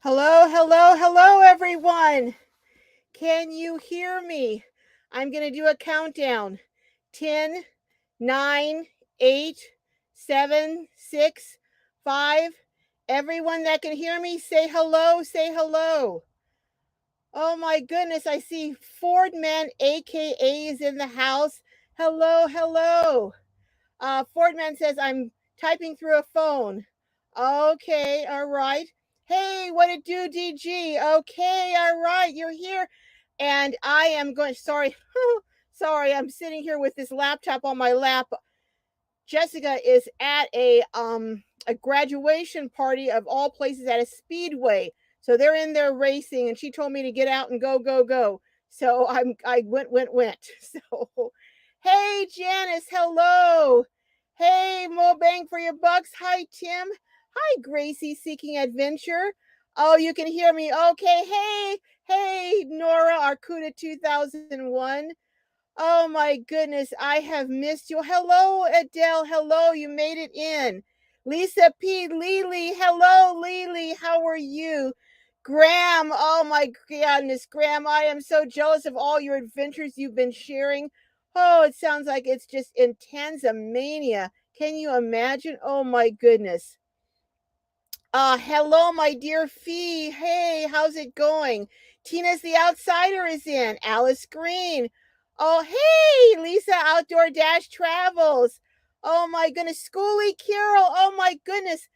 Hello, hello, hello, everyone. Can you hear me? I'm going to do a countdown. 10, 9, 8, 7, 6, 5. Everyone that can hear me, say hello, say hello. Oh my goodness, I see Fordman, aka, is in the house. Hello, hello. Fordman says, I'm typing through a phone. Okay, all right. Hey, what it do, DG? Okay, all right, you're here. And I am going, sorry, sorry, I'm sitting here with this laptop on my lap. Jessica is at a graduation party of all places at a speedway. So they're in there racing, and she told me to get out and go, go, go. So I went. So hey Janice, hello. Hey, Mo Bang for your bucks. Hi Tim. Hi Gracie seeking adventure. Oh, you can hear me. Okay. Hey, Nora Arcuda 2001. Oh my goodness, I have missed you. Hello, Adele. Hello, you made it in. Lisa P. Lily. Hello, Lily. How are you? Graham. Oh my goodness, Graham. I am so jealous of all your adventures you've been sharing. Oh, it sounds like it's just in Tanzania. Can you imagine? Oh my goodness. Hello, my dear Fee. Hey, how's it going? Tina's the Outsider is in. Alice Green. Oh, hey, Lisa Outdoor Dash Travels. Oh my goodness, Schoolie Carol. Oh my goodness.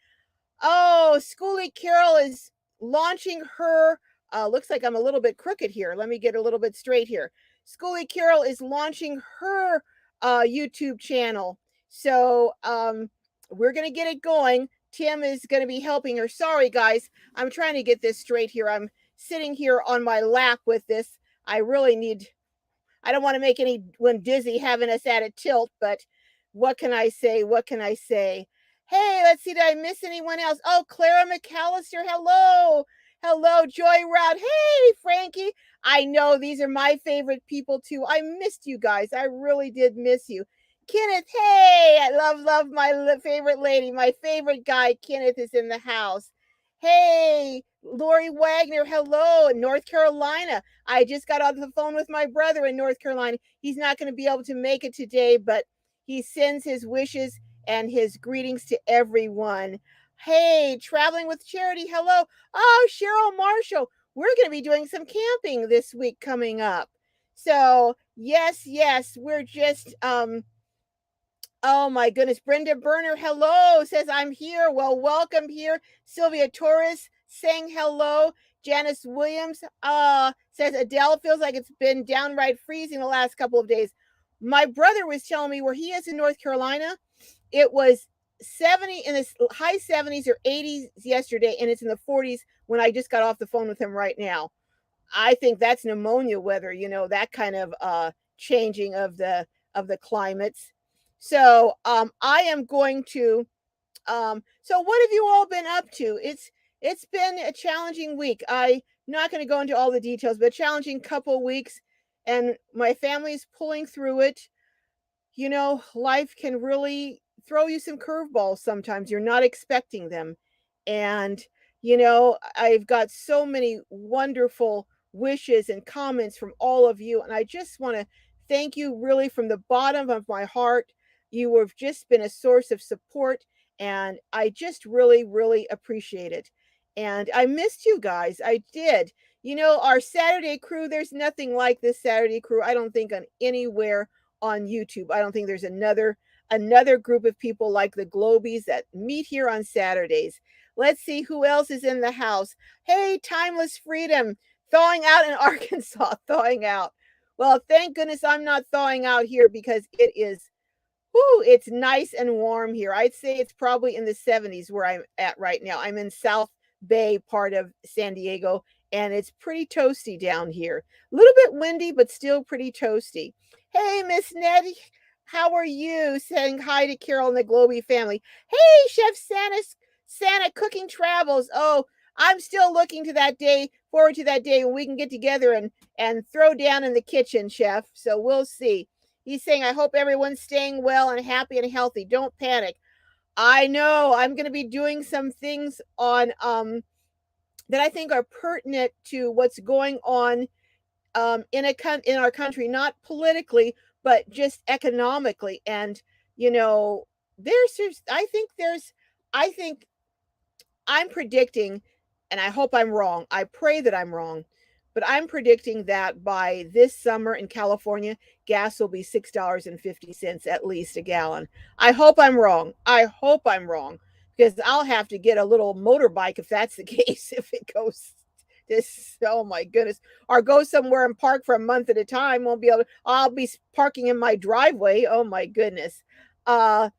Oh, Schoolie Carol is launching her. Looks like I'm a little bit crooked here. Let me get a little bit straight here. Schoolie Carol is launching her YouTube channel. So we're going to get it going. Tim is going to be helping her. Sorry, guys. I'm trying to get this straight here. I'm sitting here on my lap with this. I really need, I don't want to make anyone dizzy having us at a tilt, but what can I say? What can I say? Hey, let's see. Did I miss anyone else? Oh, Clara McAllister. Hello. Hello, Joy Route. Hey, Frankie. I know these are my favorite people too. I missed you guys. I really did miss you. Kenneth, hey, I love my favorite lady. My favorite guy, Kenneth, is in the house. Hey, Lori Wagner, hello, North Carolina. I just got off the phone with my brother in North Carolina. He's not going to be able to make it today, but he sends his wishes and his greetings to everyone. Hey, Traveling with Charity, hello. Oh, Cheryl Marshall, we're going to be doing some camping this week coming up. So, yes, we're just oh my goodness. Brenda Berner, hello, says I'm here. Well, welcome here. Sylvia Torres saying hello. Janice Williams says Adele feels like it's been downright freezing the last couple of days. My brother was telling me where he is in North Carolina, it was 70 in the high 70s or 80s yesterday, and it's in the 40s when I just got off the phone with him right now. I think that's pneumonia weather, that kind of changing of the climates. So I am going to. So what have you all been up to? It's been a challenging week. I'm not going to go into all the details, but a challenging couple weeks, and my family is pulling through it. Life can really throw you some curveballs sometimes. You're not expecting them. And, I've got so many wonderful wishes and comments from all of you. And I just want to thank you really from the bottom of my heart. You have just been a source of support. And I just really, really appreciate it. And I missed you guys. I did. Our Saturday crew, there's nothing like this Saturday crew, I don't think, on anywhere on YouTube. I don't think there's another group of people like the Glowbies that meet here on Saturdays. Let's see who else is in the house. Hey, Timeless Freedom, thawing out in Arkansas, thawing out. Well, thank goodness I'm not thawing out here because it is, it's nice and warm here. I'd say it's probably in the 70s where I'm at right now. I'm in South Bay part of San Diego, and it's pretty toasty down here. A little bit windy, but still pretty toasty. Hey, Miss Nettie, how are you? Saying hi to Carol and the Globie family. Hey, Chef Santa Cooking Travels. Oh, I'm still looking to that day, forward to that day when we can get together and throw down in the kitchen, Chef. So we'll see. He's saying, I hope everyone's staying well and happy and healthy. Don't panic. I know I'm going to be doing some things on that I think are pertinent to what's going on in our country, not politically, but just economically. And you know, I think I'm predicting, and I hope I'm wrong. I pray that I'm wrong, but I'm predicting that by this summer in California, gas will be $6.50 at least a gallon. I hope I'm wrong. I hope I'm wrong because I'll have to get a little motorbike if that's the case. If it goes this, oh my goodness, or go somewhere and park for a month at a time. Won't be able to. I'll be parking in my driveway. Oh my goodness. Uh,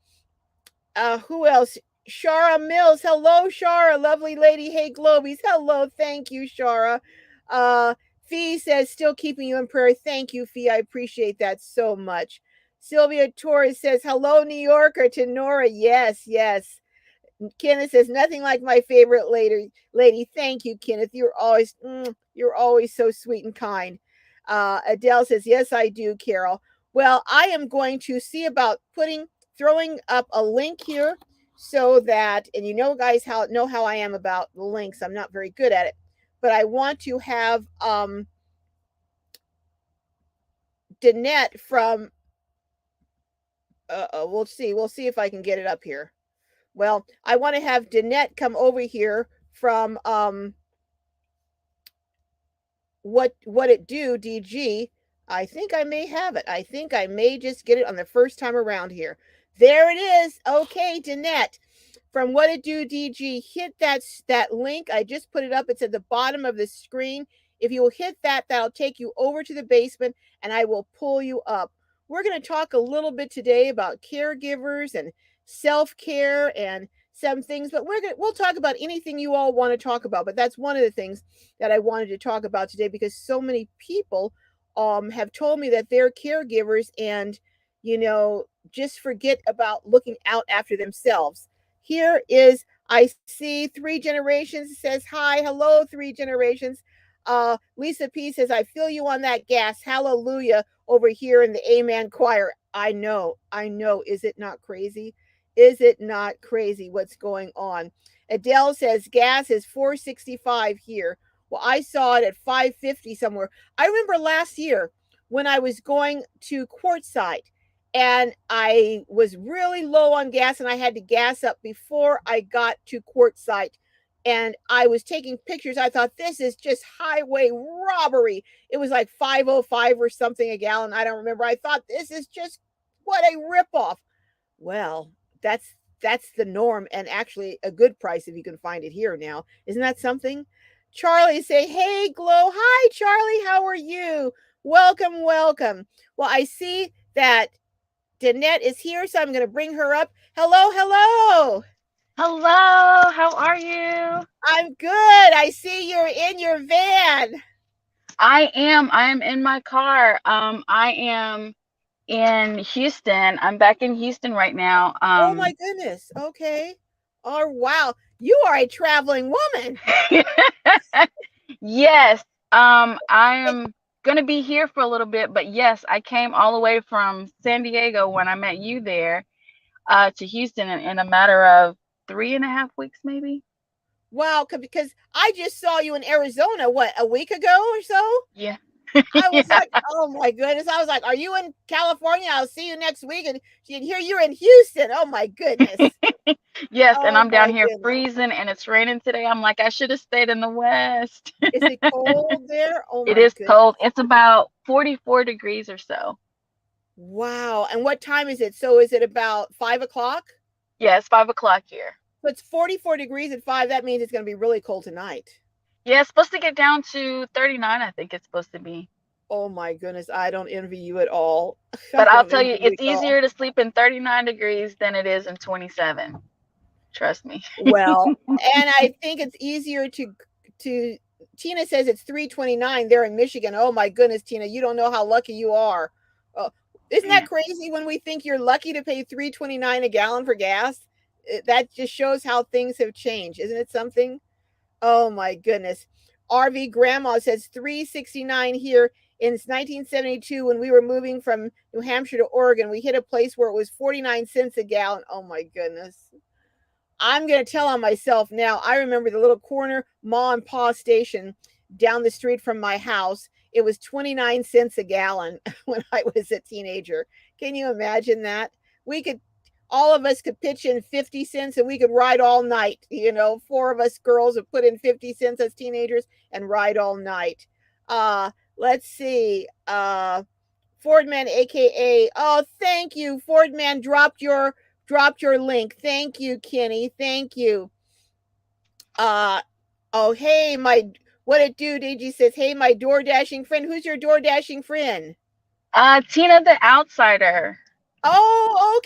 who else? Shara Mills. Hello, Shara. Lovely lady. Hey, Glowbies. Hello. Thank you, Shara. Uh, Fee says, still keeping you in prayer. Thank you, Fee. I appreciate that so much. Sylvia Torres says, hello, New Yorker to Nora. Yes, yes. Kenneth says, nothing like my favorite lady. Thank you, Kenneth. You're always so sweet and kind. Adele says, yes, I do, Carol. Well, I am going to see about throwing up a link here so that, and you know, guys, how I am about the links. I'm not very good at it, but I want to have Danette from. We'll see if I can get it up here. Well, I want to have Danette come over here from what it do DG. I think I may have it. I think I may just get it on the first time around here. There it is. Okay, Danette from What It Do DG. Hit that link. I just put it up. It's at the bottom of the screen. If you will hit that, that'll take you over to the basement and I will pull you up. We're going to talk a little bit today about caregivers and self-care and some things, but we'll talk about anything you all want to talk about. But that's one of the things that I wanted to talk about today because so many people have told me that they're caregivers and just forget about looking out after themselves. Here is, I see Three Generations says hi, hello Three Generations. Lisa P says, I feel you on that gas, hallelujah, over here in the Amen choir. I know. Is it not crazy? Is it not crazy what's going on? Adele says gas is $4.65 here. Well, I saw it at $5.50 somewhere. I remember last year when I was going to Quartzsite and I was really low on gas and I had to gas up before I got to Quartzsite. And I was taking pictures. I thought, this is just highway robbery. It was like $5.05 or something a gallon. I don't remember. I thought, this is just what a ripoff. Well, that's the norm and actually a good price if you can find it here now. Isn't that something? Charlie say, hey, Glow. Hi, Charlie. How are you? Welcome, welcome. Well, I see that Danette is here, so I'm going to bring her up. Hello, hello. Hello, how are you? I'm good. I see you're in your van. I am in my car. I am in Houston. I'm back in Houston right now. Oh my goodness. Okay. Oh, wow. You are a traveling woman. Yes. I am gonna be here for a little bit, but yes, I came all the way from San Diego when I met you there, to Houston in a matter of 3.5 weeks, maybe. Wow, because I just saw you in Arizona, what, a week ago or so? Yeah. I was Yeah. like, oh my goodness. I was like, are you in California? I'll see you next week. And here you're in Houston. Oh my goodness. Yes, and Oh I'm down my here goodness. freezing and it's raining today. I'm like, I should have stayed in the West. Is it cold there? Oh It my is goodness. cold. It's about 44 degrees or so. Wow. And what time is it? So is it about 5 o'clock? Yeah, it's 5 o'clock here. So it's 44 degrees at 5. That means it's going to be really cold tonight. Yeah, it's supposed to get down to 39, I think it's supposed to be. Oh my goodness. I don't envy you at all. I But I'll don't tell envy you, you it's at all. easier to sleep in 39 degrees than it is in 27. Trust me. Well, and I think it's easier to Tina says it's 329 there in Michigan. Oh my goodness, Tina, you don't know how lucky you are. Oh, isn't that crazy when we think you're lucky to pay 329 a gallon for gas? That just shows how things have changed. Isn't it something? Oh my goodness. RV Grandma says 369 here in 1972 when we were moving from New Hampshire to Oregon. We hit a place where it was 49 cents a gallon. Oh my goodness. I'm going to tell on myself now. I remember the little corner ma and pa station down the street from my house. It was 29 cents a gallon when I was a teenager. Can you imagine that? We could, all of us could pitch in 50 cents and we could ride all night. You know, four of us girls would put in 50 cents as teenagers and ride all night. Let's see. Fordman, aka, oh, thank you. Fordman dropped your link. Thank you, Kenny. Thank you. Oh, hey, what it do? DG says, hey, my door dashing friend. Who's your door dashing friend? Tina the Outsider. Oh,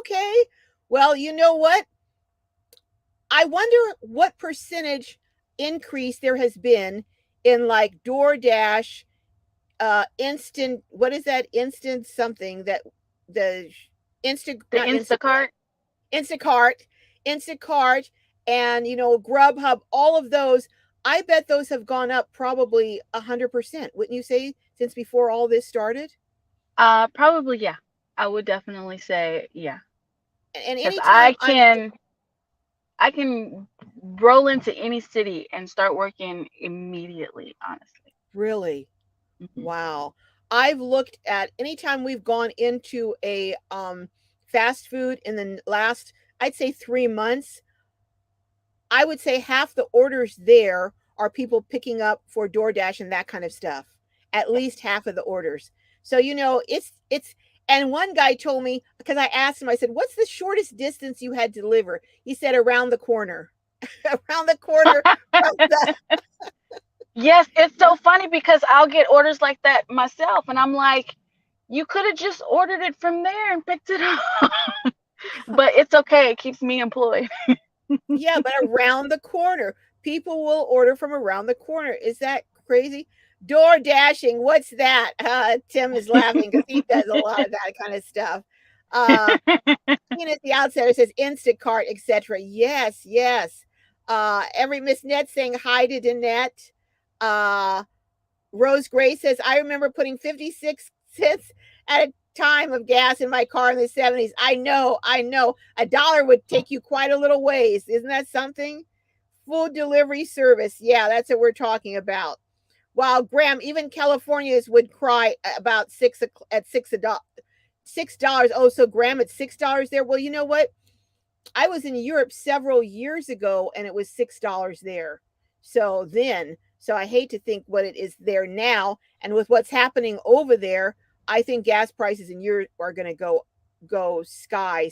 okay. Well, you know what? I wonder what percentage increase there has been in like DoorDash, instant. What is that? Instant something that the The Instacart. Instacart, Instacart, and Grubhub. All of those. I bet those have gone up probably 100%. Wouldn't you say since before all this started? Probably, yeah. I would definitely say yeah. And Because anytime I can roll into any city and start working immediately, honestly. really, Mm-hmm. wow. I've looked at anytime we've gone into a fast food in the last, I'd say 3 months, I would say half the orders there are people picking up for DoorDash and that kind of stuff. At least half of the orders. So it's and one guy told me, because I asked him, I said, "What's the shortest distance you had to deliver?" He said, "Around the corner." Around the corner from the Yes, it's so funny because I'll get orders like that myself, and I'm like, you could have just ordered it from there and picked it up. But it's okay. It keeps me employed. Yeah, but around the corner. People will order from around the corner. Is that crazy? Door dashing. What's that? Tim is laughing because he does a lot of that kind of stuff. At the outsider says Instacart, etc. Yes, yes. Every Miss Net saying hi to Danette. Rose Gray says, I remember putting 56 cents at a time of gas in my car in the 70s. I know. $1 would take you quite a little ways. Isn't that something? Food delivery service. Yeah, that's what we're talking about. Wow, Graham, even Californians would cry about $6. Oh, so Graham, it's $6 there. Well, you know what? I was in Europe several years ago and it was $6 there. So I hate to think what it is there now. And with what's happening over there, I think gas prices in Europe are going to go sky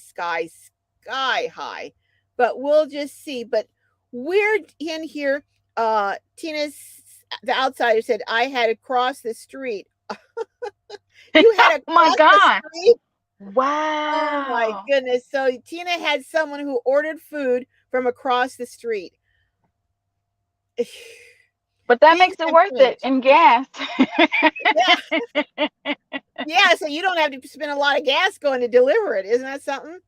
high. But we'll just see. But we're in here. Tina's the outsider said, I had to cross the street. You had to Oh my cross the God. street? Oh my Wow. goodness. So Tina had someone who ordered food from across the street. But that Things makes it have worth it changed. in gas. Yeah. Yeah, so you don't have to spend a lot of gas going to deliver it. Isn't that something?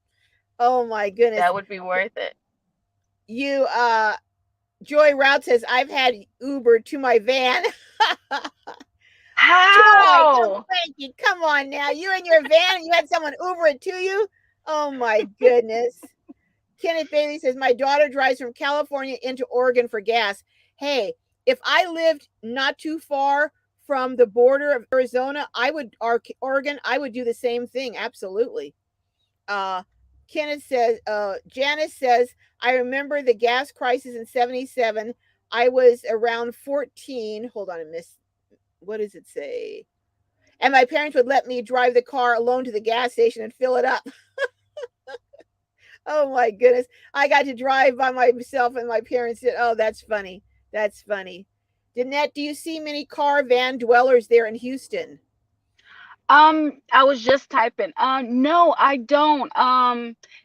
Oh my goodness. That would be worth it. You Joy Route says, I've had Uber to my van. Joy, oh, How? thank you. Come on now. You're in your van and you had someone Uber it to you? Oh my goodness. Kenneth Bailey says, my daughter drives from California into Oregon for gas. Hey, if I lived not too far from the border of Arizona, Oregon, I would do the same thing. Absolutely. Kenneth says, Janice says, I remember the gas crisis in 77. I was around 14. Hold on, I missed. What does it say? And my parents would let me drive the car alone to the gas station and fill it up. Oh my goodness. I got to drive by myself and my parents said, oh, that's funny. That's funny. Danette, do you see many car van dwellers there in Houston? I was just typing. No, I don't.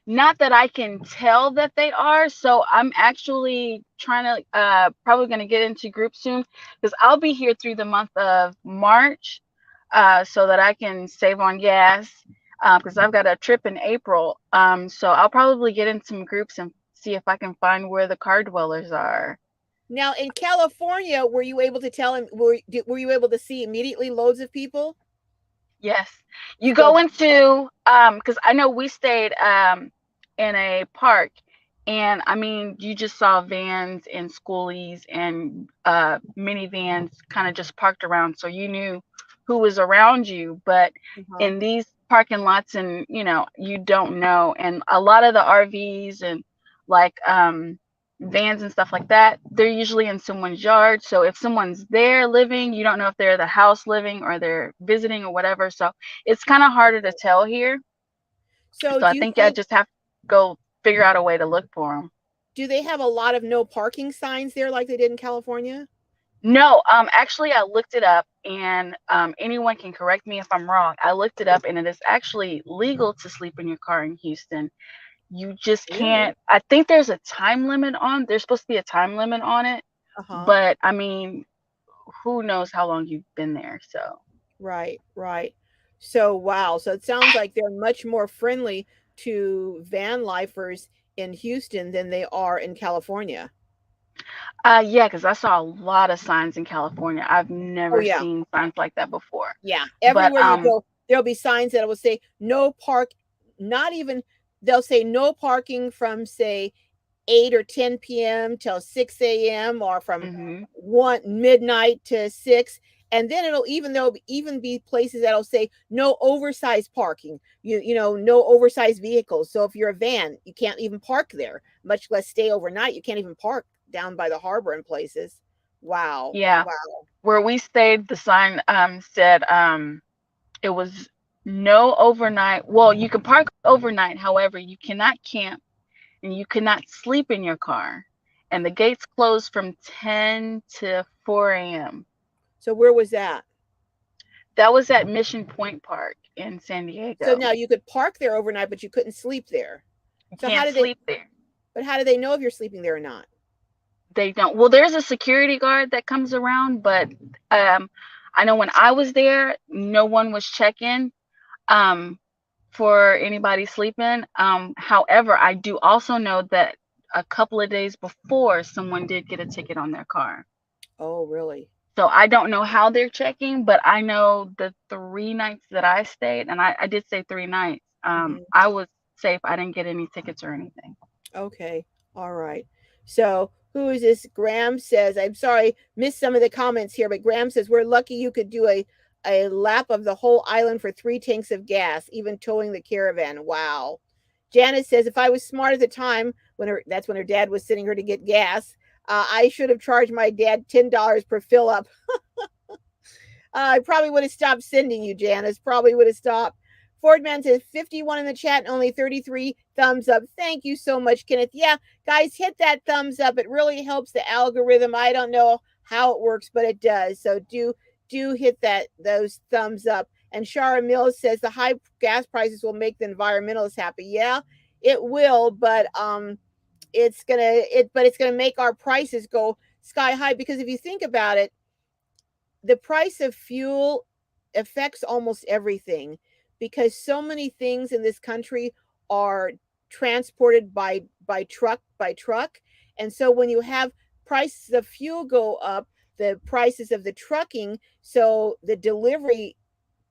Not that I can tell that they are. So I'm actually trying to, probably gonna get into group soon because I'll be here through the month of March, so that I can save on gas, because I've got a trip in April. So I'll probably get in some groups and see if I can find where the car dwellers are. Now in California, were you able to tell him? Were you able to see immediately loads of people? Yes. You So go into, because I know we stayed in a park And I mean, you just saw vans and schoolies and minivans kind of just parked around, so you knew who was around you. But Uh-huh. in these parking lots, and you don't know. And a lot of the RVs and like vans and stuff like that, they're usually in someone's yard. So if someone's there living, you don't know if they're at the house living or they're visiting or whatever. So it's kind of harder to tell here. So So do I you think I think, just have to go figure out a way to look for them. do they have a lot of no parking signs there like they did in California? No, actually, I looked it up, and anyone can correct me if I'm wrong. I looked it up, and it is actually legal to sleep in your car in Houston. You just Really? can't. I think there's a time limit on. There's supposed to be a time limit on it, Uh-huh. but I mean, who knows how long you've been there? So, Right, right. So, wow. So it sounds like they're much more friendly to van lifers in Houston than they are in California. yeah, because I saw a lot of signs in California. I've Oh, never yeah. seen signs like that before. Yeah. But Everywhere you go, there'll be signs that will say no park, not even, they'll say no parking from, say, 8 or 10 p.m. till 6 a.m. or from mhm. 1 midnight to 6. And then there'll even be places that'll say no oversized parking. No oversized vehicles. So if you're a van, you can't even park there, much less stay overnight. You can't even park down by the harbor in places. Wow. Yeah, Wow. where we stayed, the sign said it was no overnight. Well, you can park overnight, however, you cannot camp and you cannot sleep in your car. And the gates close from 10 to 4 a.m. So where was that? That was at Mission Point Park in San So Diego. now you could park there overnight, but you couldn't sleep there. You So how can't did they sleep there. but how do they know if you're sleeping there or not? They don't. Well, there's a security guard that comes around, but um, I know when I was there, no one was checking. Um, for anybody sleeping. However, I do also know that a couple of days before, someone did get a ticket on their car. Oh, really? So I don't know how they're checking, but I know the 3 nights that I stayed, and I did stay 3 nights. Mhm. I was safe. I didn't get any tickets or anything. Okay. All right. So who is this? Graham says, I'm sorry, missed some of the comments here, but Graham says, we're lucky you could do a lap of the whole island for 3 tanks of gas, even towing the caravan. Wow. Janice says, if I was smart at the time, that's when her dad was sending her to get gas, I should have charged my dad $10 per fill up. I probably would have stopped sending you, Janice. Probably would have stopped. Fordman says 51 in the chat and only 33 thumbs up. Thank you so much, Kenneth. Yeah, guys, hit that thumbs up. It really helps the algorithm. I don't know how it works, but it does. So do hit those thumbs up. And Shara Mills says the high gas prices will make the environmentalists happy. Yeah, it will, but it's gonna make our prices go sky high because if you think about it, the price of fuel affects almost everything because so many things in this country are transported by truck, and so when you have prices of fuel go up, the prices of the trucking, so the delivery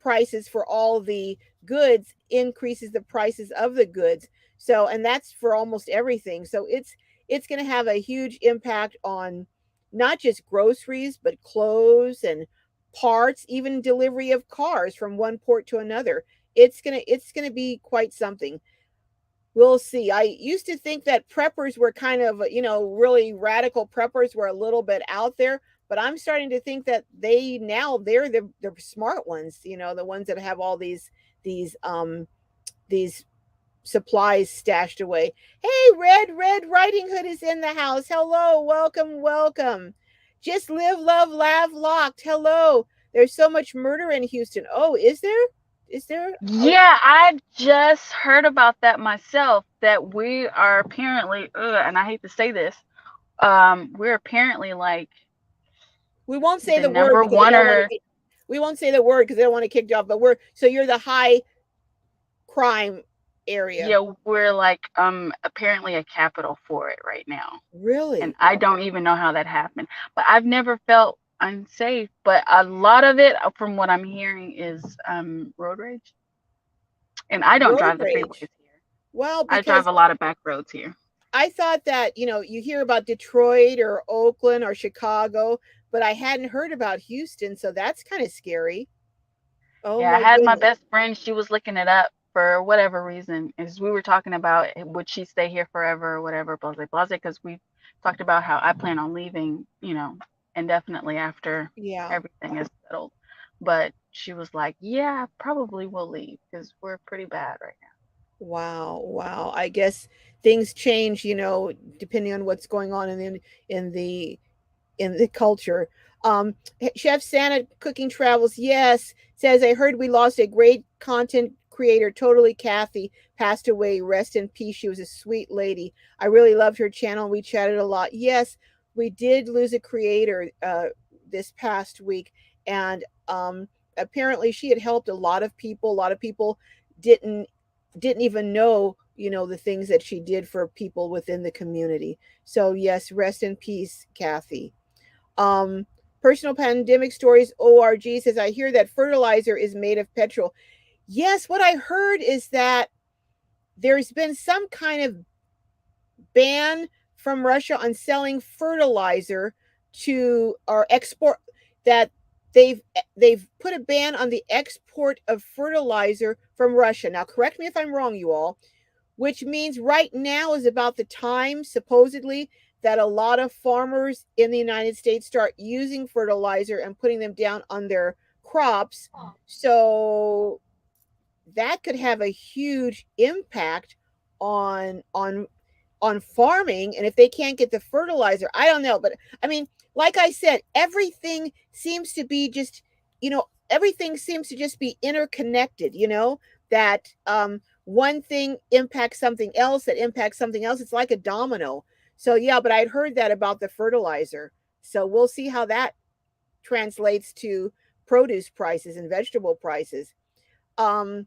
prices for all the goods increases the prices of the goods. So, and that's for almost everything. So it's going to have a huge impact on not just groceries but clothes and parts, even delivery of cars from one port to another. It's going to be quite something. We'll see. I used to think that preppers were kind of, really radical preppers were a little bit out there, but I'm starting to think that they're the smart ones, the ones that have all these these supplies stashed away. Hey, Red Riding Hood is in the house. Hello, welcome, welcome. Just live, love, laugh, locked. Hello. There's so much murder in Houston. Oh, is there? Is there? Oh, Yeah, I just heard about that myself. That we are apparently, and I hate to say this, we're apparently like we won't say the the word number because they one don't want to or get. We won't say the word because they don't want to kick you off. But you're the high crime area. yeah, we're like apparently a capital for it right now. And Really? I don't even know how that happened. But I've never felt unsafe. But a lot of it, from what I'm hearing, is road rage. And I don't Road drive the freeways rage. here. Well, I drive because a lot of back roads here. I thought that, you hear about Detroit or Oakland or Chicago, but I hadn't heard about Houston, so that's kind of scary. Oh Yeah, I my had my goodness. best friend, she was looking it up for whatever reason. As we were talking about would she stay here forever or whatever, blah blah blah, because we talked about how I plan on leaving, indefinitely after Yeah. everything is settled. But she was like, "Yeah, I probably will leave because we're pretty bad right Wow, wow. I guess things change, depending on what's going on in the in the culture. Chef Santa Cooking Travels, yes, says, I heard we lost a great content creator, totally Kathy, passed away. Rest in peace. She was a sweet lady. I really loved her channel. We chatted a lot. Yes, we did lose a creator this past week. And apparently she had helped a lot of people. A lot of people didn't didn't even know the things that she did for people within the community. So yes, rest in peace, Kathy. um, Personal Pandemic Stories ORG says, I hear that fertilizer is made of petrol. Yes, what I heard is that there's been some kind of ban from Russia on selling fertilizer to or export that they've put a ban on the export of fertilizer from Russia. Now correct me if I'm wrong, you all, which means right now is about the time, supposedly, that a lot of farmers in the United States start using fertilizer and putting them down on their crops. So that could have a huge impact on on farming. And if they can't get the fertilizer, I don't know. But I mean, like I said, everything seems to be just, everything seems to just be interconnected, that one thing impacts something else that impacts something else. It's like a domino. So yeah, but I'd heard that about the fertilizer. So we'll see how that translates to produce prices and vegetable prices. um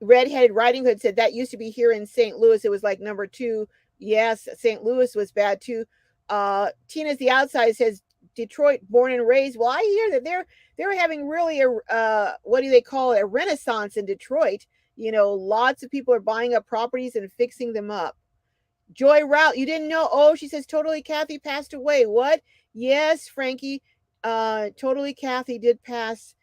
Redheaded Riding Hood said that used to be here in St. Louis. It was like number two. Yes, St. Louis was bad too. Tina's the Outside says Detroit, born and raised. Well, I hear that they're having really a what do they call it, a renaissance in Detroit. Lots of people are buying up properties and fixing them up. Joy Route, you didn't know? Oh, she says totally Kathy passed away. What? Yes, Frankie. Totally Kathy did pass.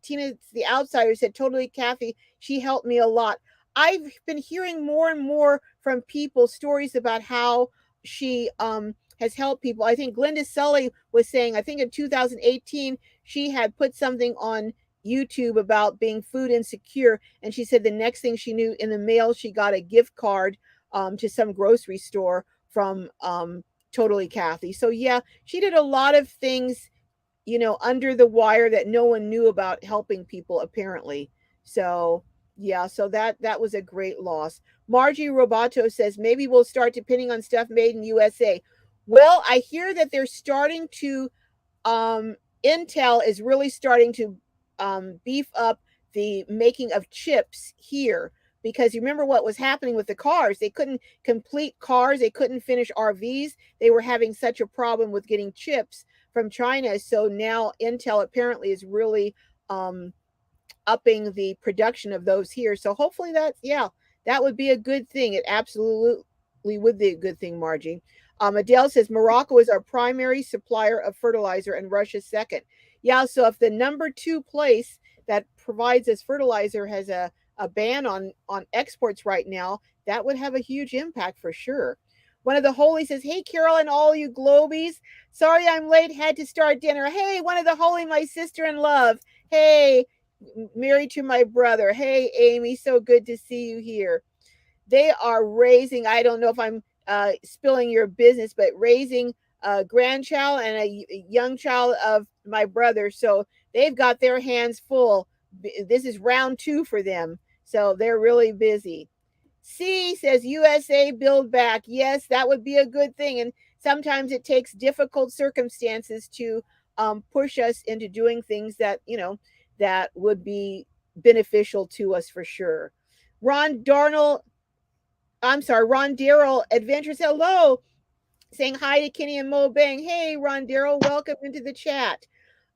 Tina the Outsider said totally Kathy. She helped me a lot. I've been hearing more and more from people stories about how she has helped people. I think Glenda Sully was saying, I think in 2018 she had put something on YouTube about being food insecure, and she said the next thing she knew, in the mail she got a gift card to some grocery store from Totally Kathy. So yeah, she did a lot of things, under the wire that no one knew about, helping people apparently. So yeah, so that was a great loss. Margie Roboto says maybe we'll start depending on stuff made in USA. Well, I hear that they're starting to um, Intel is really starting to beef up the making of chips here, because you remember what was happening with the cars. They couldn't complete cars, they couldn't finish RVs. They were having such a problem with getting chips from China. So now Intel apparently is really upping the production of those here. So hopefully yeah, that would be a good thing. It absolutely would be a good thing, Margie. Adele says Morocco is our primary supplier of fertilizer and Russia second. Yeah, so if the number two place that provides us fertilizer has a ban on exports right now, that would have a huge impact for sure. One of the holy says, hey, Carol and all you Globies. Sorry I'm late, had to start dinner. Hey, one of the holy, my sister in love. Hey, married to my brother. Hey, Amy, so good to see you here. They are raising, I don't know if I'm spilling your business, but raising a grandchild and a young child of my brother. So they've got their hands full. This is round two for them. So they're really busy. C says USA build back. Yes, that would be a good thing. And sometimes it takes difficult circumstances to push us into doing things that, that would be beneficial to us for sure. Ron Darnell, I'm sorry, Ron Darrell Adventures. Hello. Saying hi to Kenny and Mo Bang. Hey, Ron Darrell, welcome into the chat.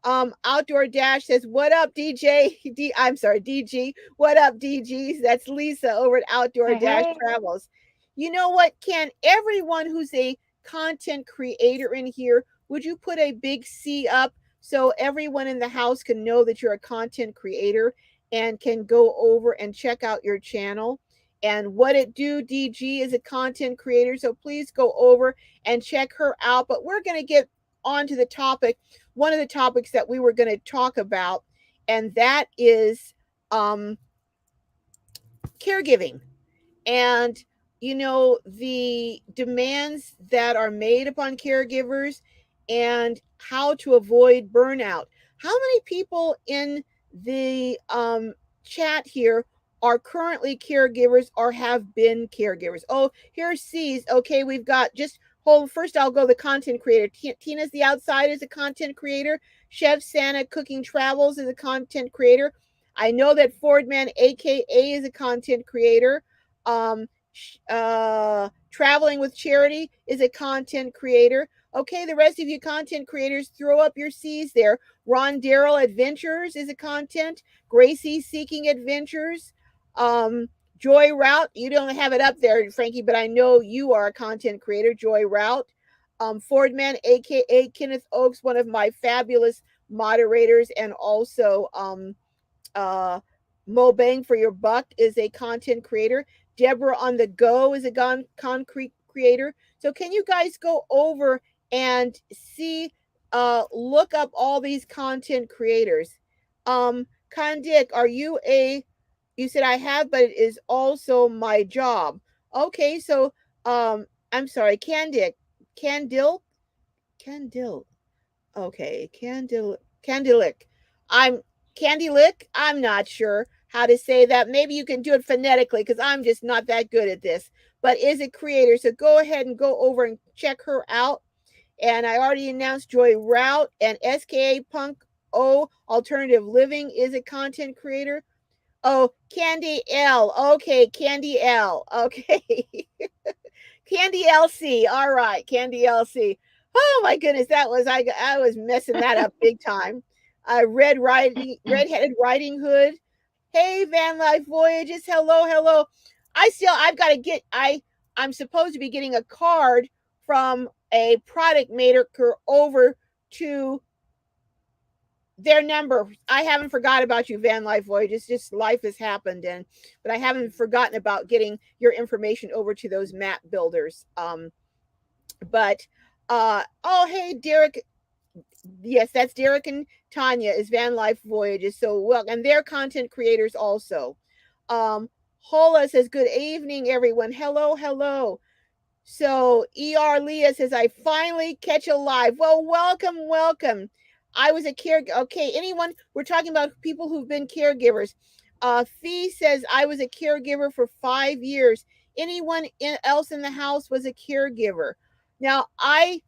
Outdoor Dash says, what up, DJ? I'm sorry, DG. What up, DG? That's Lisa over at Outdoor now. Dash Hey, Travels. You know what? Can everyone who's a content creator in here, would you put a big C up so everyone in the house can know that you're a content creator and can go over and check out your channel? And what it do, DG is a content creator, so please go over and check her out. But we're going to get on to the topic, one of the topics that we were going to talk about, and that is um, caregiving. And the demands that are made upon caregivers and how to avoid burnout. How many people in the chat here are currently caregivers or have been caregivers? Oh, here's C's. Okay, we've got just hold. First, I'll go the content creator. Tina's the outside is a content creator. Chef Santa Cooking Travels is a content creator. I know that Fordman, aka, is a content creator. um, Traveling with Charity is a content creator. Okay, the rest of you content creators, throw up your C's there. Ron Darrell Adventures is a content. Gracie Seeking Adventures. Joy Route, you don't have it up there, Frankie, but I know you are a content creator. Joy Route. Fordman, aka Kenneth Oakes, one of my fabulous moderators, and also uh, Mo Bang for Your Buck is a content creator. Deborah on the Go is a concrete creator. So can you guys go over and see, look up all these content creators? Kandik, are you a? You said I have, but it is also my job. Okay, so I'm sorry, Candil. Okay, Candilic. I'm Candylick. I'm not sure how to say that. Maybe you can do it phonetically because I'm just not that good at this. But is a creator, so go ahead and go over and check her out. And I already announced Joy Route and SKA Punk O Alternative Living is a content creator. Oh, Candy L. Okay, Candy L. Okay. Candy LC. All right, Candy LC. Oh my goodness, I was messing that up big time. Redheaded Riding Hood. Hey, Van Life Voyages. Hello, hello. I've got to I'm supposed to be getting a card from a product maker over to their number. I haven't forgot about you, Van Life Voyages. Just life has happened, but I haven't forgotten about getting your information over to those map builders. But oh, hey, Derek. Yes, that's Derek and Tanya is Van Life Voyages. So well, and they're content creators also. Hola says good evening, everyone. Hello, hello. So Leah says, I finally catch a live. Well, welcome, welcome. I was a okay, anyone, we're talking about people who've been caregivers. Fee says, I was a caregiver for 5 years. Anyone else in the house was a caregiver. Now, I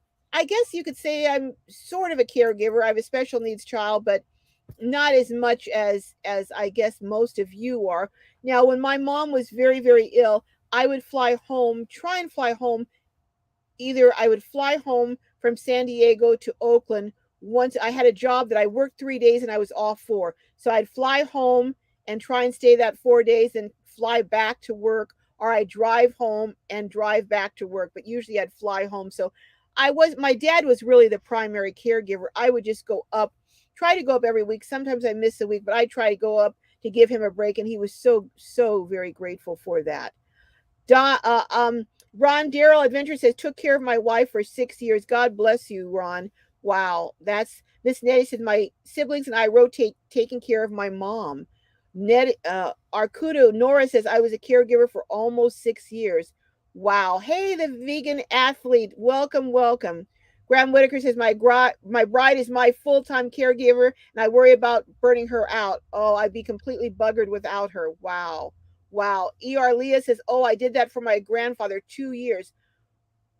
guess you could say I'm sort of a caregiver. I have a special needs child, but not as much as I guess most of you are. Now, when my mom was very, very ill, I would try and fly home. Either I would fly home from San Diego to Oakland. Once I had a job that I worked 3 days and I was off 4. So I'd fly home and try and stay that 4 days and fly back to work, or I drive home and drive back to work. But usually I'd fly home. So my dad was really the primary caregiver. I would just go up, try to go up every week. Sometimes I miss a week, but I try to go up to give him a break. And he was so, so very grateful for that. Ron Darrell Adventure says, took care of my wife for 6 years. God bless you, Ron. Wow. That's Miss Nettie said, my siblings and I rotate taking care of my mom. Arcudo Nora says, I was a caregiver for almost 6 years. Wow. Hey, the vegan athlete. Welcome, welcome. Graham Whitaker says, my bride is my full-time caregiver, and I worry about burning her out. Oh, I'd be completely buggered without her. Wow. Wow. Leah says, oh, I did that for my grandfather 2 years.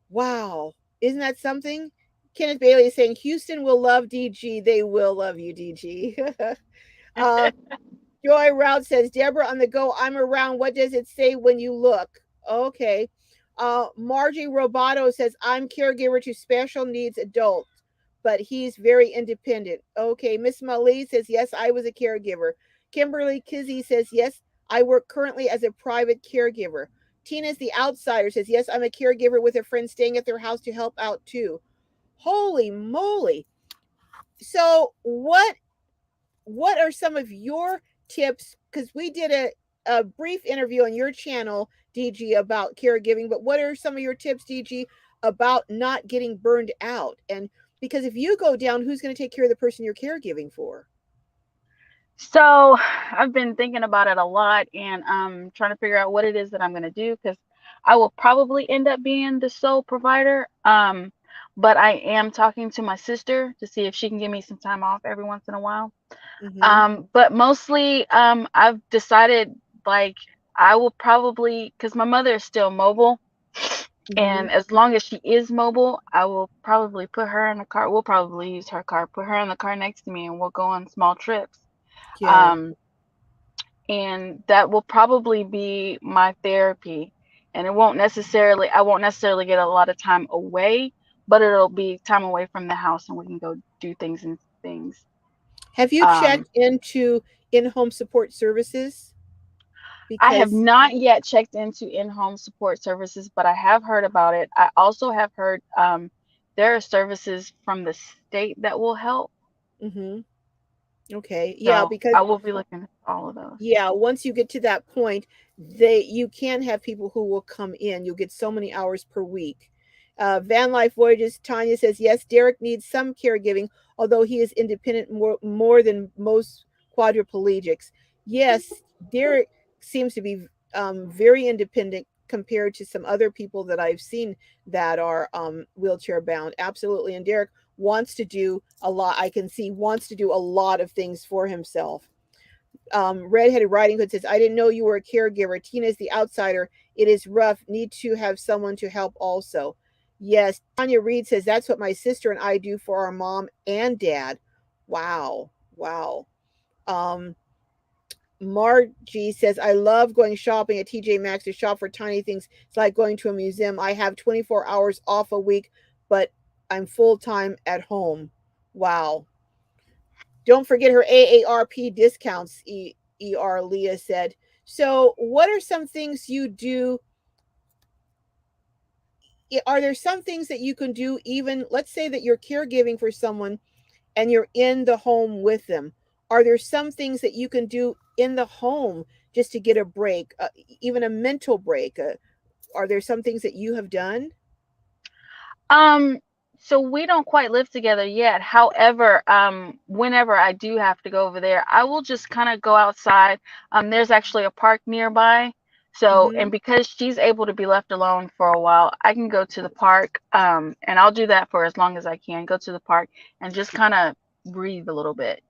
Wow. Isn't that something? Kenneth Bailey is saying, Houston will love DG. They will love you, DG. Joy Route says, Deborah on the Go, I'm around. What does it say when you look? Okay. Margie Roboto says, I'm caregiver to special needs adults, but he's very independent. Okay. Miss Malie says, yes, I was a caregiver. Kimberly Kizzy says, yes, I work currently as a private caregiver. Tina's the outsider says, yes, I'm a caregiver with a friend staying at their house to help out too. Holy moly. So what are some of your tips? Because we did a brief interview on your channel, DG, about caregiving, but what are some of your tips, DG, about not getting burned out? And because if you go down, who's going to take care of the person you're caregiving for? So I've been thinking about it a lot and trying to figure out what it is that I'm going to do because I will probably end up being the sole provider. But I am talking to my sister to see if she can give me some time off every once in a while. Mm-hmm. But mostly, I've decided like I will probably, because my mother is still mobile, Mm-hmm. and as long as she is mobile, I will probably put her in the car. We'll probably use her car, put her in the car next to me, and we'll go on small trips. Yeah. Um, and that will probably be my therapy. And I won't necessarily get a lot of time away, but it'll be time away from the house, and we can go do things and things. Have you Um, checked into in-home support services? I have Because not yet checked into in-home support services, but I have heard about it. I also have heard there are services from the state that will help. mm-hmm. Okay. Yeah, So because I will be looking at all of those. yeah, once you get to that point, they you can have people who will come in. You'll get so many hours per week. Van Life Voyages, Tanya says, yes, Derek needs some caregiving, although he is independent more than most quadriplegics. Yes, Derek seems to be very independent compared to some other people that I've seen that are wheelchair bound. Absolutely. And Derek wants to do a lot. I can see wants to do a lot of things for himself. Redheaded Riding Hood says, I didn't know you were a caregiver. Tina's the outsider. It is rough. Need to have someone to help also. Yes. Tanya Reed says, that's what my sister and I do for our mom and dad. Wow. Wow. Um, Margie says, I love going shopping at TJ Maxx to shop for tiny things. It's like going to a museum. I have 24 hours off a week, but I'm full time at home. Wow. Don't forget her AARP discounts, ER Leah said. So, what are some things you do? Are there some things that you can do, even let's say that you're caregiving for someone and you're in the home with them? Are there some things that you can do in the home just to get a break, even a mental break? Are there some things that you have done? Um, so we don't quite live together yet. However, whenever I do have to go over there, I will just kind of go outside. There's actually a park nearby. So, Mm-hmm. and because she's able to be left alone for a while, I can go to the park. And I'll do that for as long as I can. Go to the park and just kind of breathe a little bit.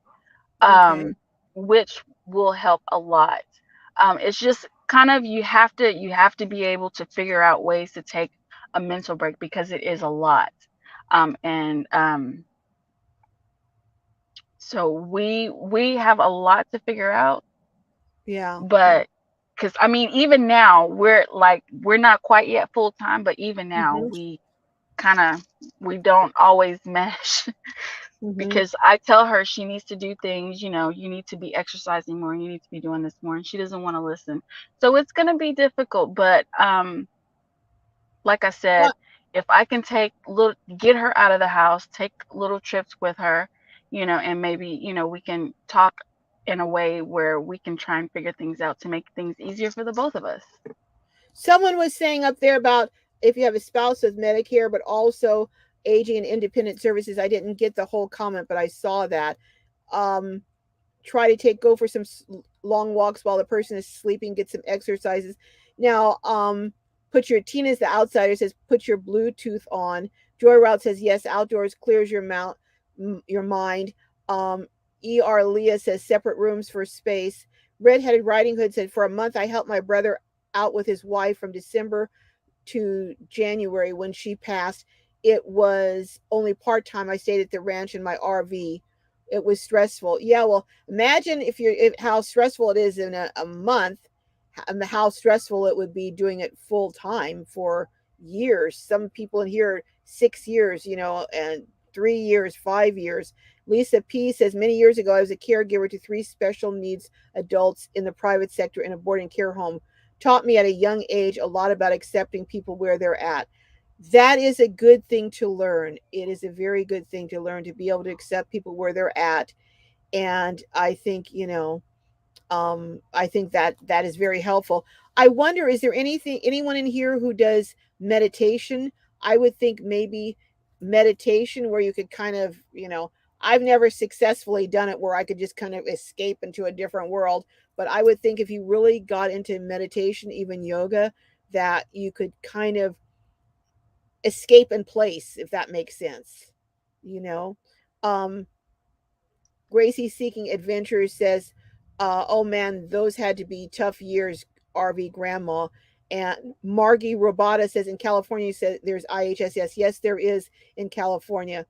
Okay. Um, which will help a lot. It's just kind of you have to be able to figure out ways to take a mental break because it is a lot. And So we have a lot to figure out, Yeah. but because I mean, even now we're not quite yet full time, but even now Mm-hmm. kind of we don't always mesh. Mm-hmm. Because I tell her she needs to do things, you need to be exercising more, you need to be doing this more, and she doesn't want to listen. So it's going to be difficult, but like I said, Well, if I can get her out of the house, take little trips with her, and maybe, we can talk in a way where we can try and figure things out to make things easier for the both of us. someone was saying up there about if you have a spouse with Medicare, but also aging and independent services. I didn't get the whole comment, but I saw that. Um, Try to go for some long walks while the person is sleeping, get some exercises. Now, put your Tina's the outsider says put your Bluetooth on. Joy Route says yes, outdoors clears your mind. Um, Leah says separate rooms for space. Redheaded Riding Hood said for a month I helped my brother out with his wife from December to January when she passed. It was only part time. I stayed at the ranch in my RV. It was stressful. Yeah, well, imagine how stressful it is in a month, and how stressful it would be doing it full time for years. Some people in here 6 years, and 3 years, 5 years. Lisa P says many years ago I was a caregiver to three special needs adults in the private sector in a boarding care home. taught me at a young age a lot about accepting people where they're at. That is a good thing to learn. It is a very good thing to learn, to be able to accept people where they're at. And I think, I think that that is very helpful. I wonder, is there anyone in here who does meditation? I would think maybe meditation where you could kind of, I've never successfully done it where I could just kind of escape into a different world. But I would think if you really got into meditation, even yoga, that you could kind of escape in place, if that makes sense. You know, um, Gracie Seeking Adventures says, "Oh man, those had to be tough years, RV Grandma." And Margie Robata says, "In California, you said there's IHSS. Yes, there is in California.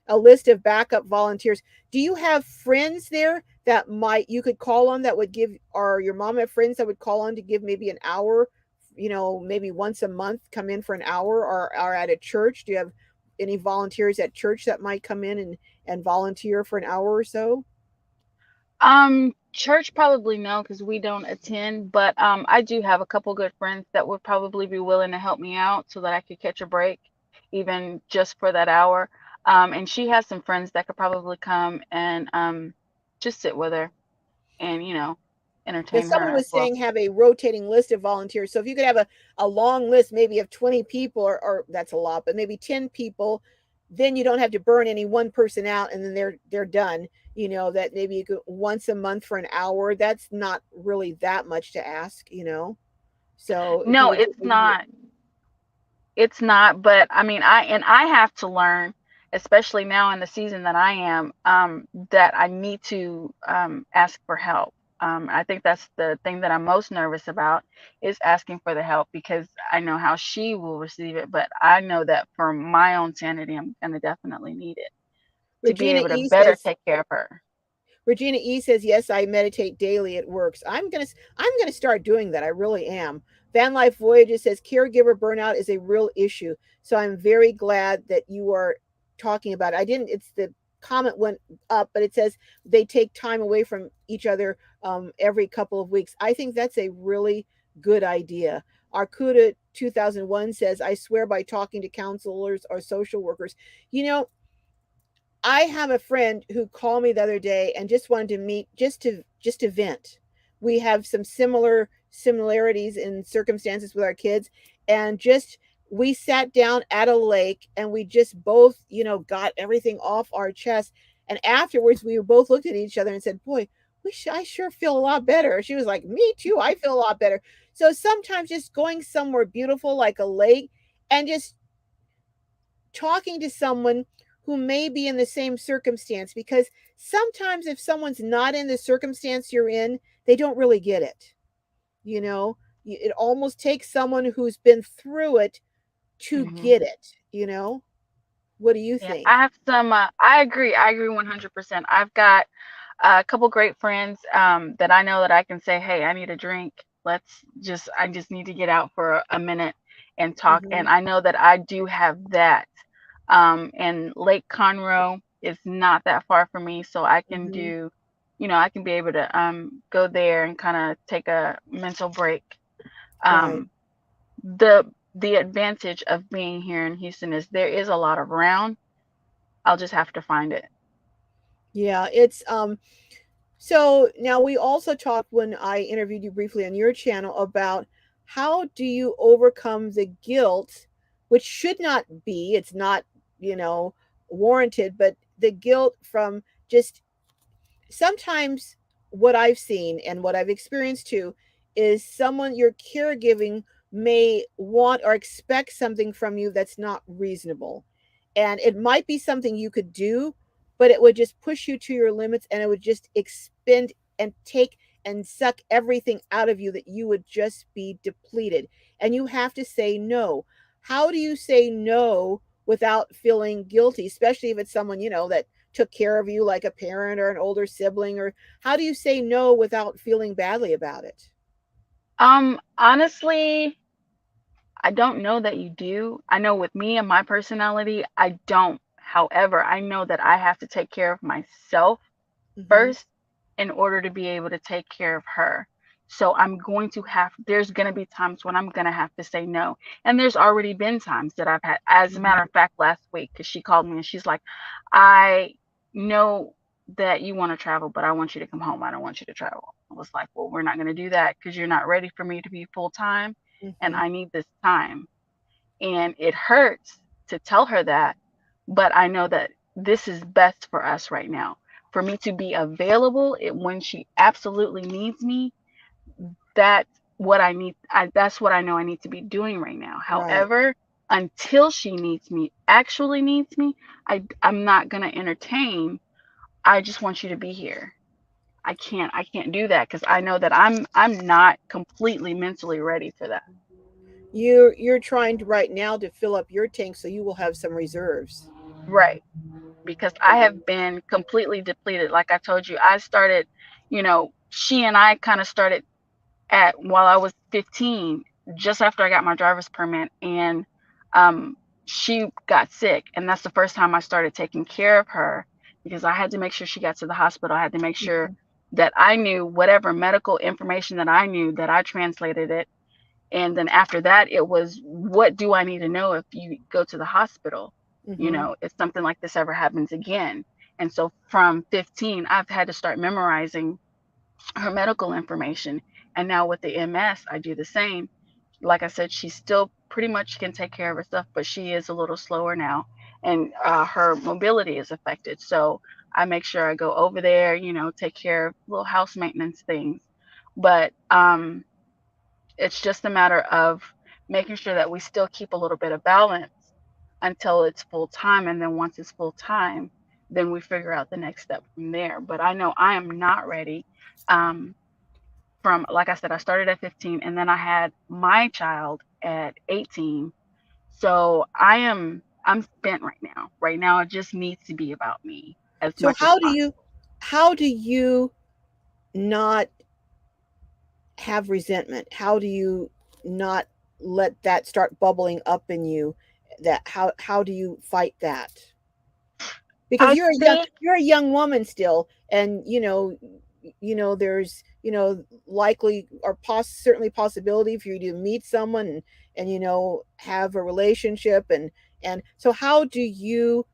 A list of backup volunteers. Do you have friends there that might you could call on that would give, or your mom have friends that would call on to give maybe an hour, maybe once a month, come in for an hour, or at a church? Do you have any volunteers at church that might come in and volunteer for an hour or so?" Church probably no, because we don't attend, but I do have a couple good friends that would probably be willing to help me out so that I could catch a break, even just for that hour. And she has some friends that could probably come and just sit with her and, Because entertain her someone as was well. saying have a rotating list of volunteers. So if you could have a long list, maybe of 20 people, or that's a lot, but maybe 10 people, then you don't have to burn any one person out and then they're done. That maybe you could once a month for an hour. That's not really that much to ask. So if you No, would it's maybe. not. It's not, but I mean, I have to learn, especially now in the season that I am, that I need to ask for help. I think that's the thing that I'm most nervous about is asking for the help because I know how she will receive it, but I know that for my own sanity, I'm gonna definitely need it to be Regina able to E better says, take care of her. Regina E says, "Yes, I meditate daily. It works." I'm gonna start doing that. I really am. Van Life Voyages says caregiver burnout is a real issue. So I'm very glad that you are talking about it. I didn't. It's the comment went up, but it says they take time away from each other every couple of weeks. I think that's a really good idea. Arcuda 2001 says, "I swear by talking to counselors or social workers." You know, I have a friend who called me the other day and just wanted to meet, just to vent. We have some similarities in circumstances with our kids, and just we sat down at a lake and we just both, got everything off our chest. And afterwards, we both looked at each other and said, "Boy, I sure feel a lot better." She was like, "Me too. I feel a lot better." So sometimes just going somewhere beautiful like a lake and just talking to someone who may be in the same circumstance, because sometimes if someone's not in the circumstance you're in, they don't really get it. You know, it almost takes someone who's been through it to Hmm. get it. What do you Yeah, I think? have some. I agree 100%. I've got a couple great friends that I know that I can say, "Hey, I need a drink. I just need to get out for a minute and talk." Hmm. And I know that I do have that. And Lake Conroe is not that far from me, so I can Hmm. do, I can be able to go there and kind of take a mental break. Right. Um, the advantage of being here in Houston is there is a lot around. I'll just have to find it. Yeah, it's so now we also talked when I interviewed you briefly on your channel about how do you overcome the guilt, which should not be, it's not, you know, warranted, but the guilt from just sometimes what I've seen and what I've experienced too is someone you're caregiving may want or expect something from you that's not reasonable. And it might be something you could do, but it would just push you to your limits and it would just expend and take and suck everything out of you that you would just be depleted. And you have to say no. How do you say no without feeling guilty, especially if it's someone, that took care of you like a parent or an older sibling? Or how do you say no without feeling badly about it? Honestly, I don't know that you do. I know with me and my personality, I don't. However, I know that I have to take care of myself Hmm. first in order to be able to take care of her. So there's going to be times when I'm going to have to say no. And there's already been times that I've had, as a matter Mhm. of fact, last week, because she called me and she's like, I know that you want to travel, but I want you to come home. I don't want you to travel. I was like, well, we're not going to do that because you're not ready for me to be full time and Mhm. I need this time. And it hurts to tell her that, but I know that this is best for us right now. For me to be available when she absolutely needs me, that's what I need. That's what I know I need to be doing right now. Right. However, until she needs me, actually needs me, I'm not gonna entertain. I just want you to be here. I can't do that because I know that I'm not completely mentally ready for that. You're trying to right now to fill up your tank so you will have some reserves. Right. Because I have been completely depleted. Like I told you, I started, she and I kind of started at while I was 15, just after I got my driver's permit, and um, she got sick, and that's the first time I started taking care of her because I had to make sure she got to the hospital. I had to make sure Mhm. that I knew whatever medical information that I knew that I translated it, and then after that, it was what do I need to know if you go to the hospital, Mhm. if something like this ever happens again. And so from 15, I've had to start memorizing her medical information. And now with the MS, I do the same. Like I said, she still pretty much can take care of herself, but she is a little slower now, and her mobility is affected. So I make sure I go over there, take care of little house maintenance things. But it's just a matter of making sure that we still keep a little bit of balance until it's full time. And then once it's full time, then we figure out the next step from there. But I know I am not ready. Um, like I said, I started at 15 and then I had my child at 18. So I'm spent right now. Right now it just needs to be about me as So much as possible. how do you not have resentment? How do you not let that start bubbling up in you? That how do you fight that? Because I think you're a young woman still, and there's likely or certainly possibility for you to meet someone and have a relationship, and so how do you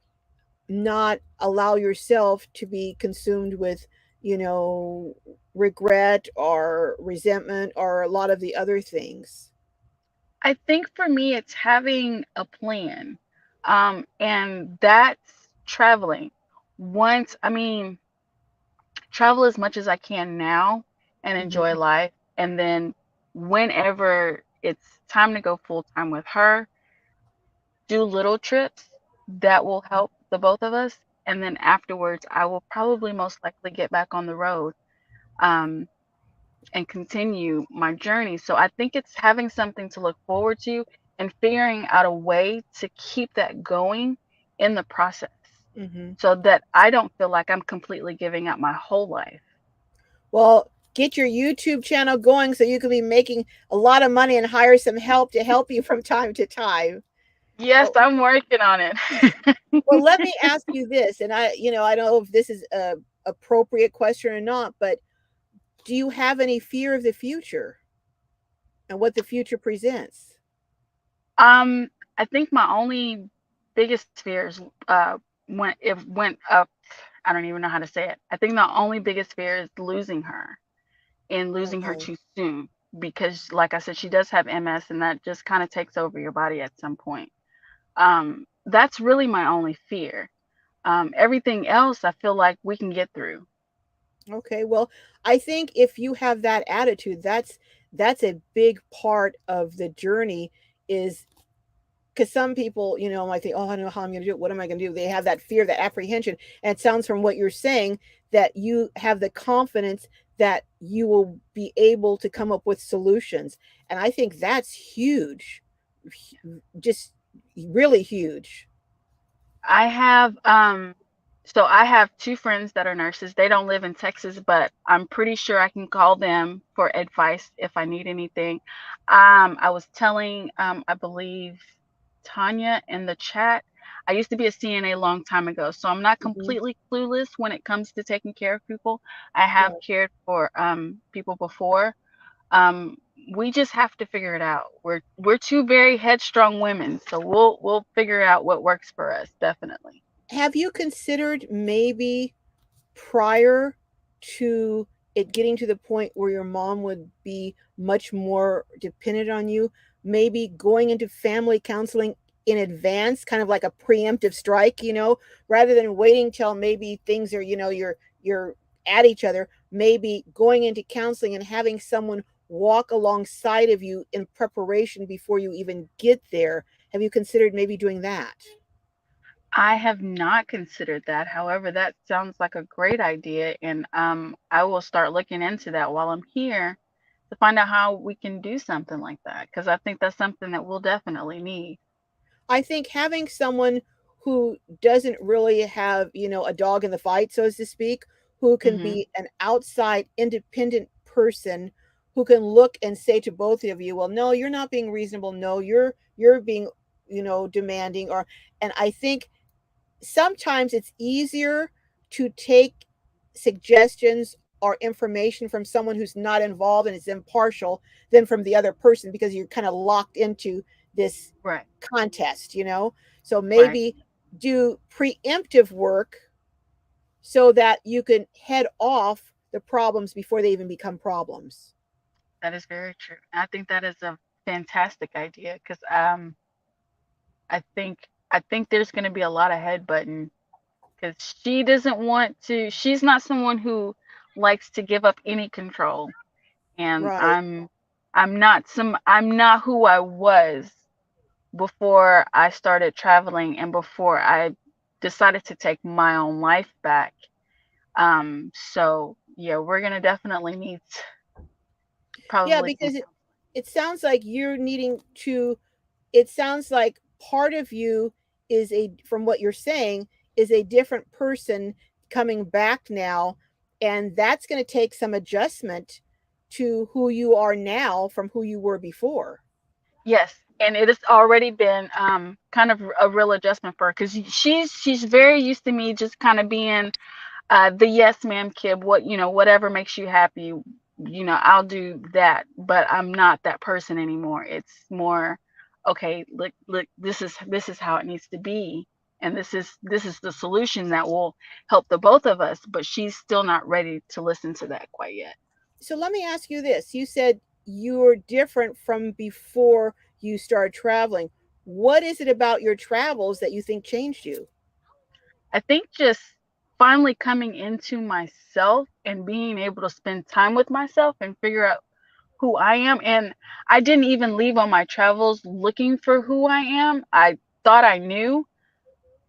not allow yourself to be consumed with you know regret or resentment or a lot of the other things? for me it's having a plan. And that's traveling. Once I mean travel as much as I can now and enjoy Hmm. life. And then whenever it's time to go full time with her, do little trips that will help the both of us. And then afterwards, I will probably most likely get back on the road, um, and continue my journey. So I think it's having something to look forward to and figuring out a way to keep that going in the process Hmm. so that I don't feel like I'm completely giving up my whole life. Well, get your YouTube channel going so you can be making a lot of money and hire some help to help you from time to time. Yes, Oh, I'm working on it. well, let me ask you this, and I don't know if this is a appropriate question or not, but do you have any fear of the future and what the future presents? um, I think my only biggest fear is went up. I don't even know how to say it. I think the only biggest fear is losing her and losing her Uh-huh. too soon because, like I said, she does have MS, and that just kind of takes over your body at some point. That's really my only fear. Everything else, I feel like we can get through. Okay, well, I think if you have that attitude, that's a big part of the journey is because some people, might think, oh, I don't know how I'm going to do it. What am I going to do? They have that fear, that apprehension. And it sounds from what you're saying that you have the confidence that you will be able to come up with solutions. And I think that's huge, just really huge. I have two friends that are nurses. They don't live in Texas, but I'm pretty sure I can call them for advice if I need anything. I was telling, I believe Tanya in the chat, I used to be a CNA a long time ago, so I'm not Mhm. completely clueless when it comes to taking care of people. I have Right. cared for people before, Um, we just have to figure it out. We're two very headstrong women, so we'll figure out what works for us, definitely. Have you considered maybe prior to it getting to the point where your mom would be much more dependent on you, maybe going into family counseling in advance, kind of like a preemptive strike, rather than waiting till maybe things are, you're at each other, maybe going into counseling and having someone walk alongside of you in preparation before you even get there. Have you considered maybe doing that? I have not considered that. However, that sounds like a great idea, and I will start looking into that while I'm here to find out how we can do something like that because I think that's something that we'll definitely need. I think having someone who doesn't really have, a dog in the fight, so to speak, who can Hmm. be an outside independent person who can look and say to both of you, well, no, you're not being reasonable. No, you're being, demanding. Or and I think sometimes it's easier to take suggestions or information from someone who's not involved and is impartial than from the other person because you're kind of locked into this Right, contest. So right. maybe do preemptive work so that you can head off the problems before they even become problems. That is very true. I think that is a fantastic idea because I think there's going to be a lot of headbutting because she doesn't want to. She's not someone who likes to give up any control, and Right. I'm not who I was before I started traveling and before I decided to take my own life back. So yeah, we're gonna definitely need Yeah, probably some because it sounds like you're needing to it sounds like part of you is a from what you're saying is a different person coming back now, and that's going to take some adjustment to who you are now from who you were before. yes, and it has already been kind of a real adjustment for her because she's very used to me just kind of being the yes ma'am kid, what whatever makes you happy, I'll do that, but I'm not that person anymore. It's more, okay, look, this is how it needs to be, and this is the solution that will help the both of us, but she's still not ready to listen to that quite yet. So let me ask you this. You said you're different from before you started traveling. What is it about your travels that you think changed you? I think just finally coming into myself and being able to spend time with myself and figure out who I am. And I didn't even leave on my travels looking for who I am. I thought I knew.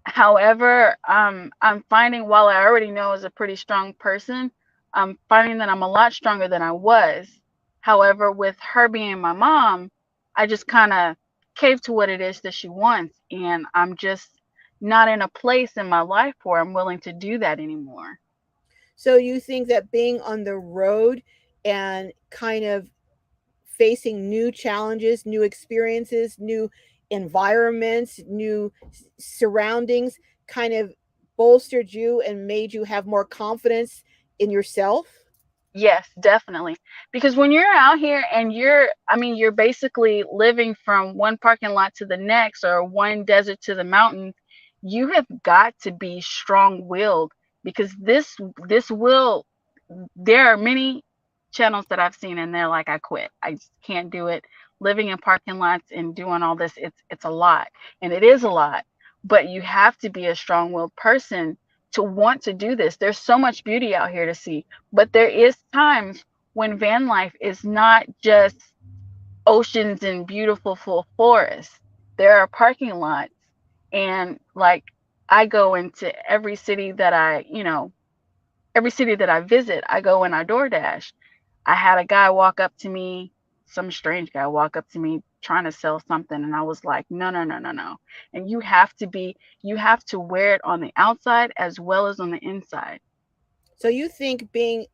However, I'm finding while I already know as a pretty strong person, I'm finding that I'm a lot stronger than I was. However, with her being my mom, I just kind of cave to what it is that she wants. And I'm just not in a place in my life where I'm willing to do that anymore. So you think that being on the road and kind of facing new challenges, new experiences, new environments, new surroundings kind of bolstered you and made you have more confidence in yourself? Yes, definitely. Because when you're out here and I mean, you're basically living from one parking lot to the next or one desert to the mountains, you have got to be strong-willed because this will there are many channels that I've seen and they're like, I quit. I just can't do it. Living in parking lots and doing all this, it's a lot. And it is a lot. But you have to be a strong-willed person to want to do this. There's so much beauty out here to see, but there is times when van life is not just oceans and beautiful full forests. There are parking lots, and like I go into every city that I visit, I go and I DoorDash. I had a guy walk up to me, some strange guy walk up to me trying to sell something, and I was like, no, no, no, no, no. And you have to wear it on the outside as well as on the inside. So you think being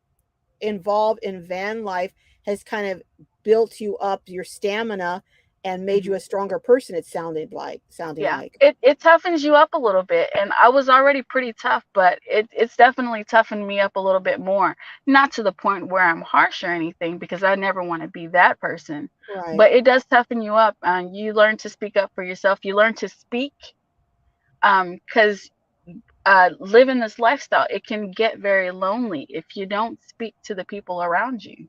involved in van life has kind of built you up your stamina and made you Mhm. a stronger person, it sounding Yeah, like. it toughens you up a little bit, and I was already pretty tough, but it's definitely toughened me up a little bit more. Not to the point where I'm harsh or anything, because I never want to be that person. Right. But it does toughen you up, and you learn to speak up for yourself. You learn to speak, because living this lifestyle, it can get very lonely if you don't speak to the people around you.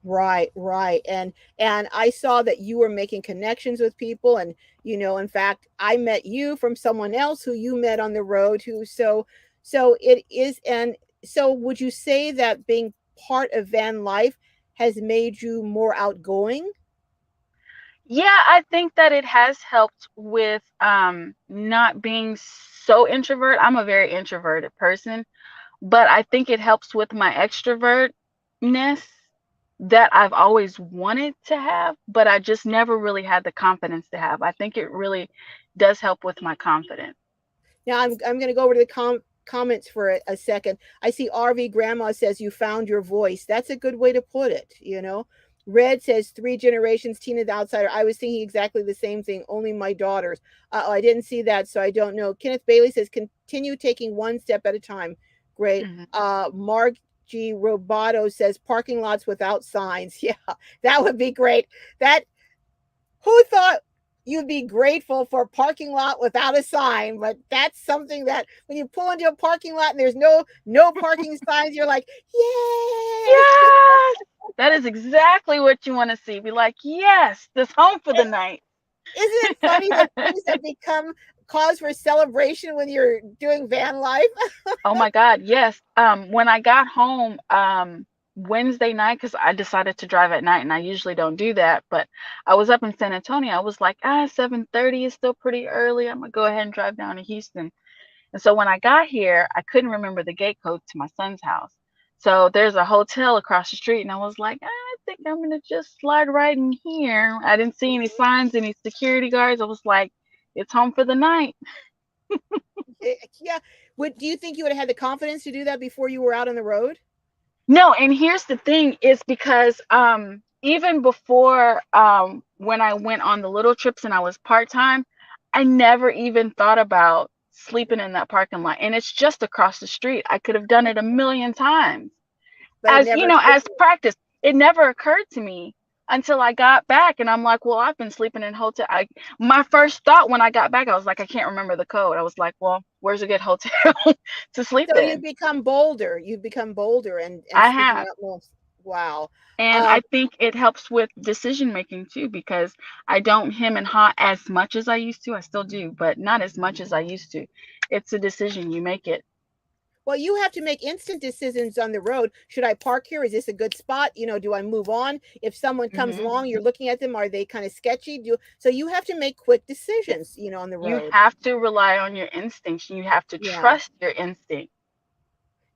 Right, right. And I saw that you were making connections with people, and in fact, I met you from someone else who you met on the road, who so it is. And so would you say that being part of van life has made you more outgoing? Yeah, I think that it has helped with not being so introvert. I'm a very introverted person, but I think it helps with my extrovertness that I've always wanted to have, but I just never really had the confidence to have. I think it really does help with my confidence. Now I'm going to go over to the comments for a second. I see RV Grandma says you found your voice. That's a good way to put it. Red says 3 generations, Tina the outsider. I was thinking exactly the same thing. Only my daughters. Oh, I didn't see that, so I don't know. Kenneth Bailey says continue taking one step at a time. Great. Mhm. Mark G. Roboto says parking lots without signs. Yeah, that would be great. That who thought you'd be grateful for a parking lot without a sign? But that's something that when you pull into a parking lot and there's no parking signs, you're like, yay! Yes, that is exactly what you want to see. Be like, yes, this home for the night. Isn't it funny the things that become cause for celebration when you're doing van life? Oh my God, yes. When I got home, Wednesday night, because I decided to drive at night, and I usually don't do that, but I was up in San Antonio. I was like, 7:30 is still pretty early. I'm gonna go ahead and drive down to Houston. And so when I got here, I couldn't remember the gate code to my son's house. So there's a hotel across the street, and I was like, I think I'm gonna just slide right in here. I didn't see any signs, any security guards. I was like, it's home for the night. Yeah. Do you think you would have had the confidence to do that before you were out on the road? No, and here's the thing is because even before when I went on the little trips and I was part-time, I never even thought about sleeping in that parking lot. And it's just across the street. I could have done it a million times. But it As you never know, occurred as to you. practice. It never occurred to me until I got back, and I'm like, well, I've been sleeping in hotel. My first thought when I got back, I was like, I can't remember the code. I was like, well, where's a good hotel to sleep So you've in? become bolder. You've become bolder and I speaking have. up more. Wow. And Um, I think it helps with decision making too, because I don't hem and haw as much as I used to. I still do, but not as much as I used to. It's a decision, you make it. well, you have to make instant decisions on the road. Should I park here? Is this a good spot? Do I move on? If someone comes Hmm. along, you're looking at them. Are they kind of sketchy? So you have to make quick decisions, on the You road. have to rely on your instincts. You have to Yeah. trust your instinct.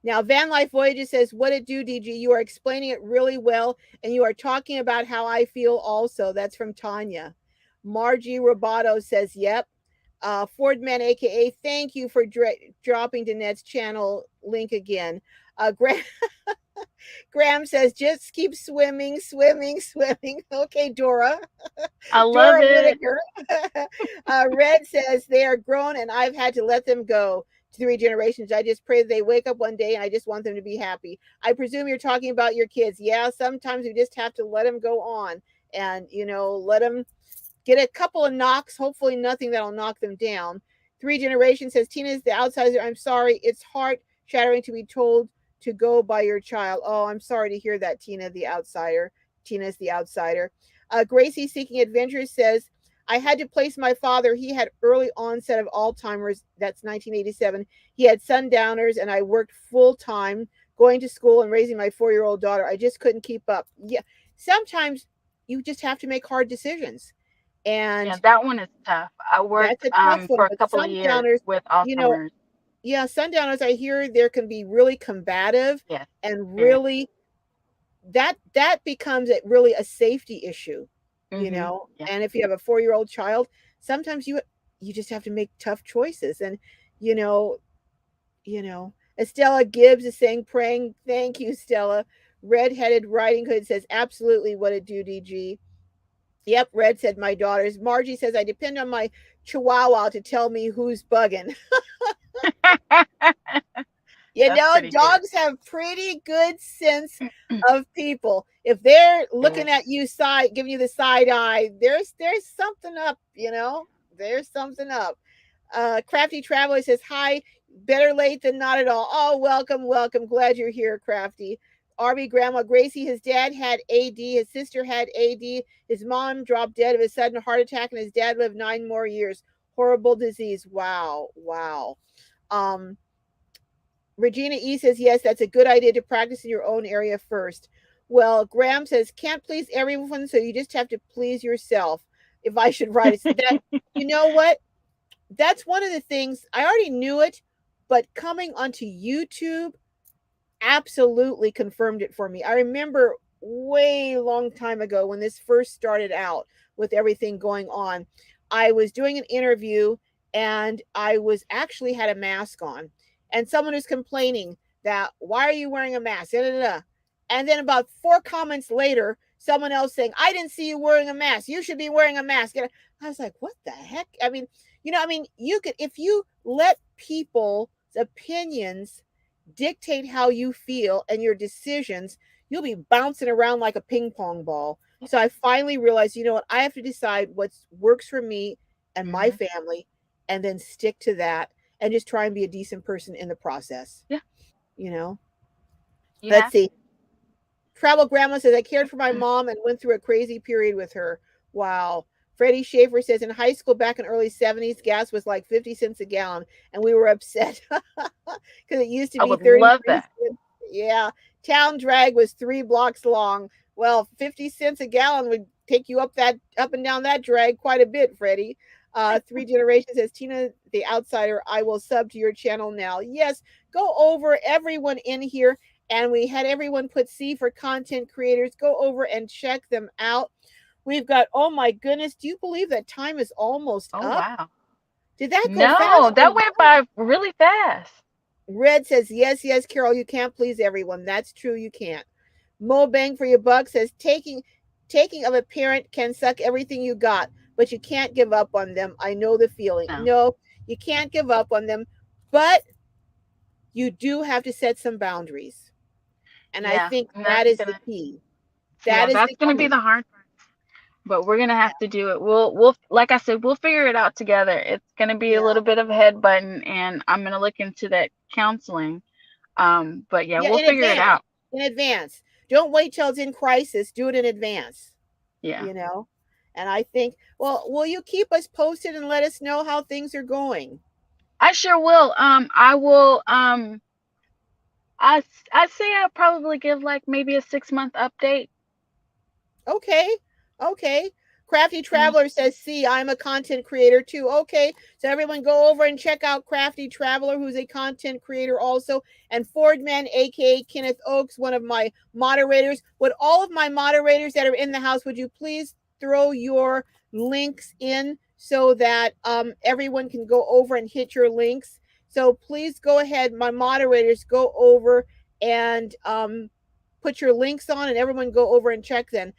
Now, Van Life Voyages says, what it do, DG? You are explaining it really well, and you are talking about how I feel also. That's from Tanya. Margie Roboto says, yep. Fordman, aka, thank you for dropping Danette's channel link again. Graham says, just keep swimming, swimming, swimming. Okay, Dora. I love Dora it. Whitaker. Red says, they are grown and I've had to let them go. 3 generations. I just pray that they wake up one day and I just want them to be happy. I presume you're talking about your kids. Yeah, sometimes we just have to let them go on and, let them get a couple of knocks, hopefully nothing that'll knock them down. 3 generations says, Tina's the outsider. I'm sorry. It's heart shattering to be told to go by your child. Oh, I'm sorry to hear that, Tina, the outsider. Tina's the outsider. Gracie Seeking Adventures says, I had to place my father. He had early onset of Alzheimer's. That's 1987. He had sundowners, and I worked full time, going to school and raising my 4-year-old daughter. I just couldn't keep up. Yeah, sometimes you just have to make hard decisions, Yeah, and that one is tough. I that's worked a tough one. for a But couple of years sundowners, with you know, Alzheimer's. yeah, sundowners. I hear there can be really combative Yes, and very. really that becomes a safety issue, Hmm. Yeah. and if you have a 4-year-old child, sometimes you just have to make tough choices. And you know Estella Gibbs is saying, praying. Thank you, Stella. Redheaded Riding Hood says, absolutely, what it do, DG. Yep, Red said my daughters. Margie says I depend on my chihuahua to tell me who's bugging. You That's know, pretty good. dogs have pretty good sense of people. If they're looking Yes. at you side, giving you the side eye, there's something up, you know? There's something up. Crafty Traveler says, hi, better late than not at all. Oh, welcome, welcome. Glad you're here, Crafty. Arby Grandma Gracie, his dad had AD, his sister had AD, his mom dropped dead of a sudden heart attack, and his dad lived 9 more years. Horrible disease. Wow, wow. Um, Regina E says, yes, that's a good idea to practice in your own area first. Well, Graham says, can't please everyone, so you just have to please yourself. If I should write it, that, you know what? That's one of the things I already knew it, but coming onto YouTube absolutely confirmed it for me. I remember way long time ago when this first started out with everything going on, I was doing an interview and I was actually had a mask on, and someone was complaining that why are you wearing a mask? Da, da, da. And then about 4 comments later, someone else saying, I didn't see you wearing a mask. You should be wearing a mask. And I was like, what the heck? I mean, you could, if you let people's opinions dictate how you feel and your decisions, you'll be bouncing around like a ping pong ball. So I finally realized, you know what, I have to decide what works for me and my Hmm. family, and then stick to that and just try and be a decent person in the process. Yeah, You know, you let's have see. Travel Grandma says, I cared for my mom and went through a crazy period with her. Wow. Freddie Schaefer says, in high school back in early 70s, gas was like 50 cents a gallon, and we were upset because it used to I be would love 33 that. cents. Yeah. Town drag was 3 blocks long. Well, 50 cents a gallon would take you up and down that drag quite a bit, Freddie. Three Generations says, Tina the Outsider, I will sub to your channel now. Yes, go over everyone in here, and we had everyone put C for content creators. Go over and check them out. We've got, oh my goodness, do you believe that time is almost Oh up? wow. Did that go fast No, or that went by really fast. Red says, yes, yes, Carol, you can't please everyone. That's true, you can't. Mo Bang for your buck says, taking of a parent can suck everything you got, but you can't give up on them. I know the feeling. No. No, you can't give up on them, but you do have to set some boundaries. And I Yeah, think and that that's is the gonna. key. Yeah, That is that's the gonna be key. the hard part. But we're gonna have to do it. We'll like I said, we'll figure it out together. It's gonna be a Yeah. little bit of a head button, and I'm gonna look into that counseling. But yeah, Yeah, we'll in figure it advance. out. In advance. Don't wait till it's in crisis. Do it in advance, Yeah, you know? And I think, well, will you keep us posted and let us know how things are going? I sure will. I will. I'd say I'll probably give like maybe a 6 month update. Okay. Okay. Crafty Mm, Traveler says, see, I'm a content creator too. Okay. So everyone go over and check out Crafty Traveler, who's a content creator also. And Fordman, aka Kenneth Oakes, one of my moderators. Would all of my moderators that are in the house, would you please throw your links in so that everyone can go over and hit your links? So please go ahead, my moderators, go over and put your links on, and everyone go over and check them.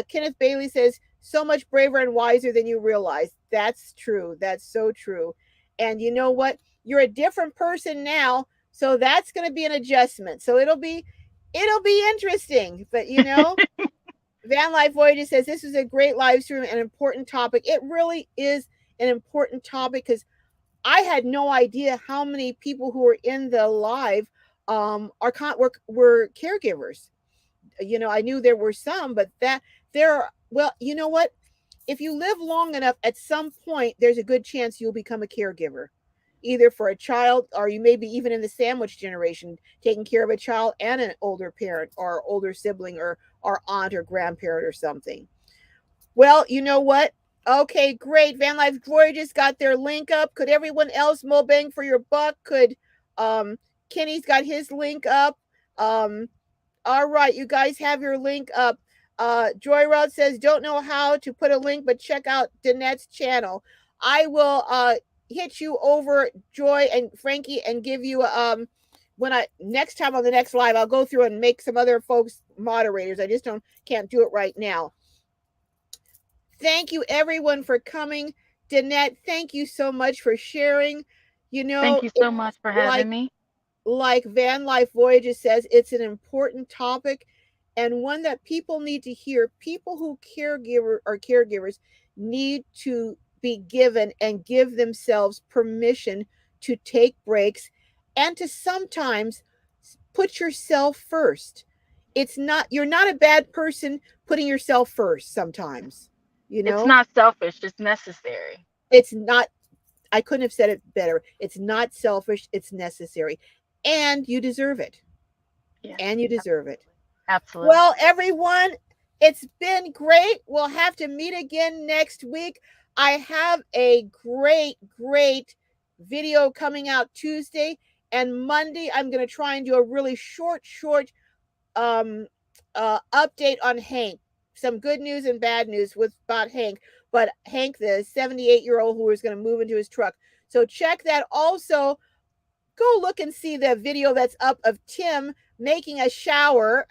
Kenneth Bailey says, so much braver and wiser than you realize. That's true. That's so true. And you know what? You're a different person now. So that's going to be an adjustment. So it'll be interesting. But Van Life Voyager says this is a great live stream and an important topic. It really is an important topic because I had no idea how many people who were in the live were caregivers. I knew there were some, but that there are, well, you know what? If you live long enough, at some point, there's a good chance you'll become a caregiver, either for a child or you may be even in the sandwich generation, taking care of a child and an older parent or older sibling or aunt or grandparent or something. Well, you know what? Okay, great. Van Life Voyages got their link up. Could everyone else, Mo Bang for your buck? Could Kenny's got his link up? All right, you guys have your link up. Joy Rod says, don't know how to put a link, but check out Danette's channel. I will hit you over, Joy and Frankie, and give you when I next time on the next live, I'll go through and make some other folks moderators. I just can't do it right now. Thank you, everyone, for coming. Danette, thank you so much for sharing. You Thank know, you so it's much for like having me. like Van Life Voyages says, it's an important topic and one that people need to hear. People who caregivers need to be given and give themselves permission to take breaks and to sometimes put yourself first. You're not a bad person putting yourself first sometimes. You It's know, not selfish, it's necessary. it's not I couldn't have said it better. It's not selfish, it's necessary. And you deserve it. Yes, And you deserve it. absolutely. Absolutely. Well, everyone, it's been great. We'll have to meet again next week. I have a great video coming out Tuesday and Monday. I'm going to try and do a really short um, update on Hank. Some good news and bad news with about Hank, but Hank, the 78-year-old who is going to move into his truck. So check that. Also, go look and see the video that's up of Tim making a shower,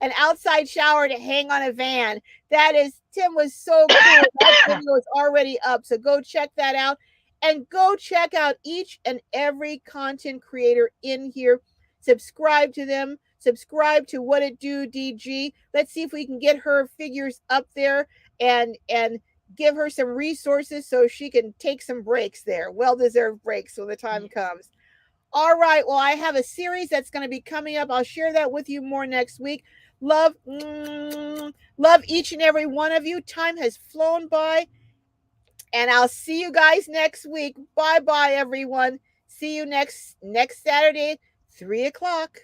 an outside shower to hang on a van. Tim was so cool. That video is already up. So go check that out and go check out each and every content creator in here. Subscribe to them. Subscribe to What It Do DG. Let's see if we can get her figures up there and give her some resources so she can take some breaks there. Well deserved breaks when the time comes. All right. Well, I have a series that's going to be coming up. I'll share that with you more next week. Love, love each and every one of you. Time has flown by, and I'll see you guys next week. Bye, everyone. See you next Saturday, 3 o'clock.